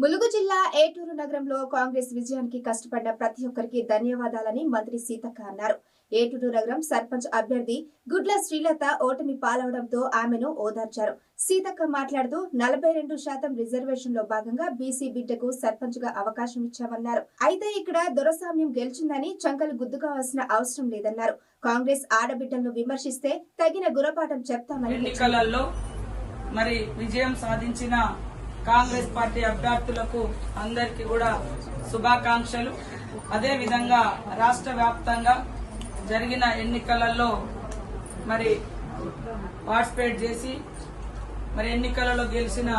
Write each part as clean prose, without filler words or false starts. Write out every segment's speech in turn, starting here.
ములుగు జిల్లా ఏటూరు నగరంలో కాంగ్రెస్ విజయానికి కష్టపడ్డ ప్రతి ఒక్కరికి ధన్యవాదాలని మంత్రి సీతక్క అన్నారు. ఏటూరు నగరం సర్పంచ్ అభ్యర్థి గుడ్ల శ్రీలత ఓటమి పాలవడంతో ఆమెను ఓదార్చారు. సీతక్క మాట్లాడుతూ 42% రిజర్వేషన్ లో భాగంగా బీసీ బిడ్డకు సర్పంచ్ గా అవకాశం ఇచ్చామన్నారు. అయితే ఇక్కడ దొరసామ్యం గెలిచిందని చంకలు గుద్దుకోవాల్సిన అవసరం లేదన్నారు. కాంగ్రెస్ ఆడబిడ్డలను విమర్శిస్తే తగిన గురపాఠం చెప్తామని ఎన్నికలలో మరి విజయం సాధించిన కాంగ్రెస్ పార్టీ అభ్యర్థులకు అందరికీ కూడా శుభాకాంక్షలు. అదే విధంగా రాష్ట్ర వ్యాప్తంగా జరిగిన ఎన్నికలలో మరి పార్టిసిపేట్ చేసి మరి ఎన్నికలలో గెలిచిన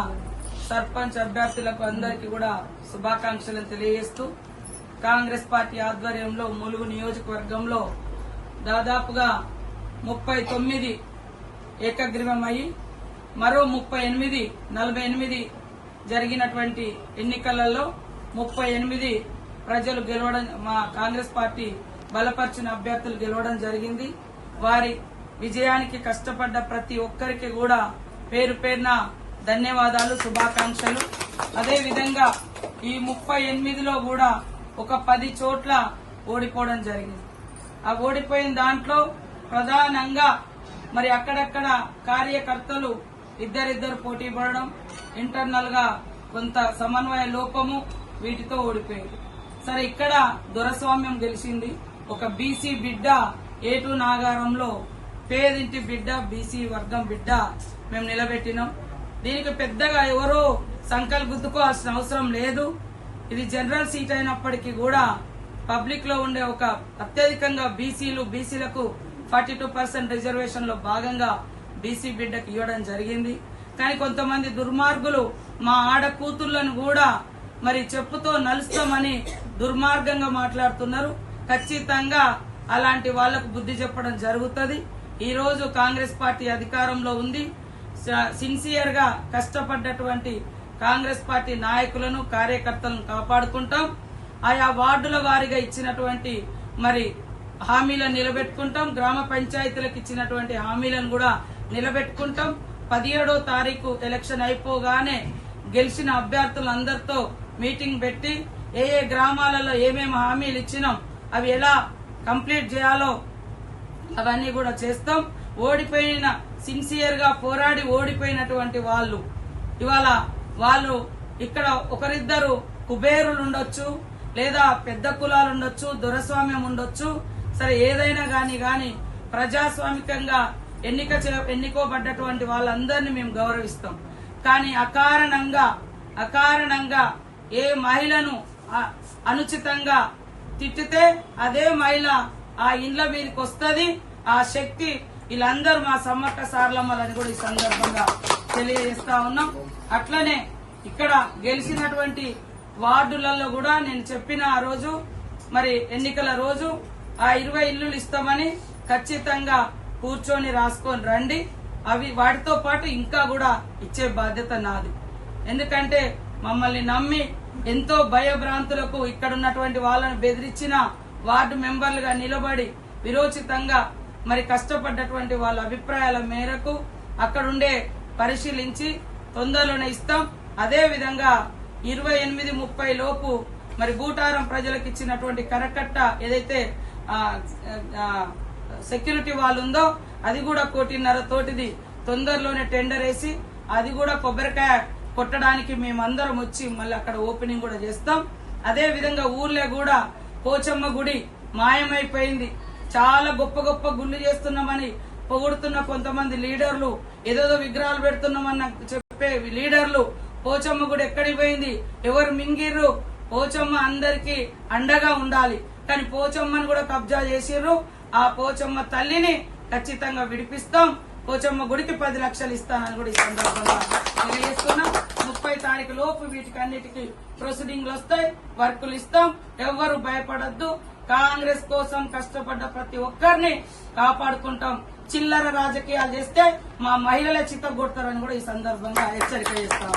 సర్పంచ్ అభ్యర్థులకు అందరికీ కూడా శుభాకాంక్షలను తెలియజేస్తూ కాంగ్రెస్ పార్టీ ఆధ్వర్యంలో ములుగు నియోజకవర్గంలో దాదాపుగా 39 ఏకగ్రీవమయ్యి మరో 48 జరిగినటువంటి ఎన్నికలలో 38 ప్రజలు గెలవడం, మా కాంగ్రెస్ పార్టీ బలపరిచిన అభ్యర్థులు గెలవడం జరిగింది. వారి విజయానికి కష్టపడ్డ ప్రతి ఒక్కరికి కూడా పేరు పేరున ధన్యవాదాలు, శుభాకాంక్షలు. అదే విధంగా ఈ 38లో కూడా ఒక 10 చోట్ల ఓడిపోవడం జరిగింది. ఆ ఓడిపోయిన దాంట్లో ప్రధానంగా మరి అక్కడక్కడ కార్యకర్తలు ఇద్దరిద్దరు పోటీ పడడం, ఇంటర్నల్ గా కొంత సమన్వయ లోపము, వీటితో ఓడిపోయింది. సరే, ఇక్కడ దొరస్వామ్యం గెలిచింది. ఒక బీసీ బిడ్డ ఏటూరు నాగారంలో పేదింటి బిడ్డ, బీసీ వర్గం బిడ్డ మేము నిలబెట్టినాం. దీనికి పెద్దగా ఎవరో సంకల్ గుద్దుకోవాల్సిన అవసరం లేదు. ఇది జనరల్ సీట్ అయినప్పటికీ కూడా పబ్లిక్ లో ఉండే ఒక అత్యధికంగా బీసీలకు 42% రిజర్వేషన్ లో భాగంగా బీసీ బిడ్డకు ఇవ్వడం జరిగింది. కానీ కొంతమంది దుర్మార్గులు మా ఆడ కూతుళ్లను కూడా మరి చెప్పుతో నలుస్తామని దుర్మార్గంగా మాట్లాడుతున్నారు. ఖచ్చితంగా అలాంటి వాళ్లకు బుద్ధి చెప్పడం జరుగుతుంది. ఈ రోజు కాంగ్రెస్ పార్టీ అధికారంలో ఉంది. సిన్సియర్ గా కష్టపడ్డటువంటి కాంగ్రెస్ పార్టీ నాయకులను, కార్యకర్తలను కాపాడుకుంటాం. ఆయా వార్డుల వారీగా ఇచ్చినటువంటి మరి హామీలను నిలబెట్టుకుంటాం. గ్రామ పంచాయతీలకు ఇచ్చినటువంటి హామీలను కూడా నిలబెట్టుకుంటాం. 17వ తారీఖు ఎలక్షన్ అయిపోగానే గెలిచిన అభ్యర్థులందరితో మీటింగ్ పెట్టి ఏ గ్రామాలలో ఏమేమి హామీలు ఇచ్చినాం, అవి ఎలా కంప్లీట్ చేయాలో అవన్నీ కూడా చేస్తాం. ఓడిపోయిన, సిన్సియర్ గా పోరాడి ఓడిపోయినటువంటి వాళ్ళు ఇవాళ వాళ్ళు ఇక్కడ ఒకరిద్దరు కుబేరులు ఉండొచ్చు, లేదా పెద్ద కులాలు ఉండొచ్చు, దొరస్వామ్యం ఉండొచ్చు. సరే, ఏదైనా గాని ప్రజాస్వామికంగా ఎన్నుకోబడ్డటువంటి వాళ్ళందరినీ మేము గౌరవిస్తాం. కానీ అకారణంగా ఏ మహిళను అనుచితంగా తిట్టితే అదే మహిళ ఆ ఇండ్ల మీదకి వస్తుంది. ఆ శక్తి వీళ్ళందరూ మా సమ్మక్క సారలమ్మలని కూడా ఈ సందర్భంగా తెలియజేస్తా ఉన్నాం. అట్లనే ఇక్కడ గెలిచినటువంటి వార్డులలో కూడా నేను చెప్పిన ఆ రోజు మరి ఎన్నికల రోజు ఆ 20 ఇల్లులు ఇస్తామని ఖచ్చితంగా కూర్చొని రాసుకొని రండి. అవి వాటితో పాటు ఇంకా కూడా ఇచ్చే బాధ్యత నాది. ఎందుకంటే మమ్మల్ని నమ్మి ఎంతో భయభ్రాంతులకు ఇక్కడ ఉన్నటువంటి వాళ్ళని బెదిరించిన వార్డు మెంబర్లుగా నిలబడి విరోచితంగా మరి కష్టపడ్డటువంటి వాళ్ళ అభిప్రాయాల మేరకు అక్కడుండే పరిశీలించి తొందరలోనే ఇస్తాం. అదే విధంగా 28-30 లోపు మరి బూటారం ప్రజలకు ఇచ్చినటువంటి కరకట్ట ఏదైతే సెక్యూరిటీ వాళ్ళు ఉందో అది కూడా 1.5 కోటిది తొందరలోనే టెండర్ వేసి అది కూడా కొబ్బరికాయ కొట్టడానికి మేమందరం వచ్చి మళ్ళీ అక్కడ ఓపెనింగ్ కూడా చేస్తాం. అదే విధంగా ఊర్లో కూడా పోచమ్మ గుడి మాయమైపోయింది. చాలా గొప్ప గుళ్ళు చేస్తున్నామని పొగుడుతున్న కొంతమంది లీడర్లు, ఏదేదో విగ్రహాలు పెడుతున్నామని చెప్పే లీడర్లు, పోచమ్మ గుడి ఎక్కడికి పోయింది, ఎవరు మింగిర్రు? పోచమ్మ అందరికీ అండగా ఉండాలి. కానీ పోచమ్మని కూడా కబ్జా చేసిర్రు. ఆ పోచమ్మ తల్లిని ఖచ్చితంగా విడిపిస్తాం. పోచమ్మ గుడికి 10 లక్షలు ఇస్తానని కూడా ఈ సందర్భంగా తెలియజేస్తున్నాం. 30 తారీఖు లోపు వీటికన్నిటికీ ప్రొసీడింగ్లు వస్తాయి, వర్కులు ఇస్తాం. ఎవ్వరు భయపడద్దు. కాంగ్రెస్ కోసం కష్టపడ్డ ప్రతి ఒక్కరిని కాపాడుకుంటాం. చిల్లర రాజకీయాలు చేస్తే మా మహిళలే చిత్తగొడతారని కూడా ఈ సందర్భంగా హెచ్చరిక చేస్తాం.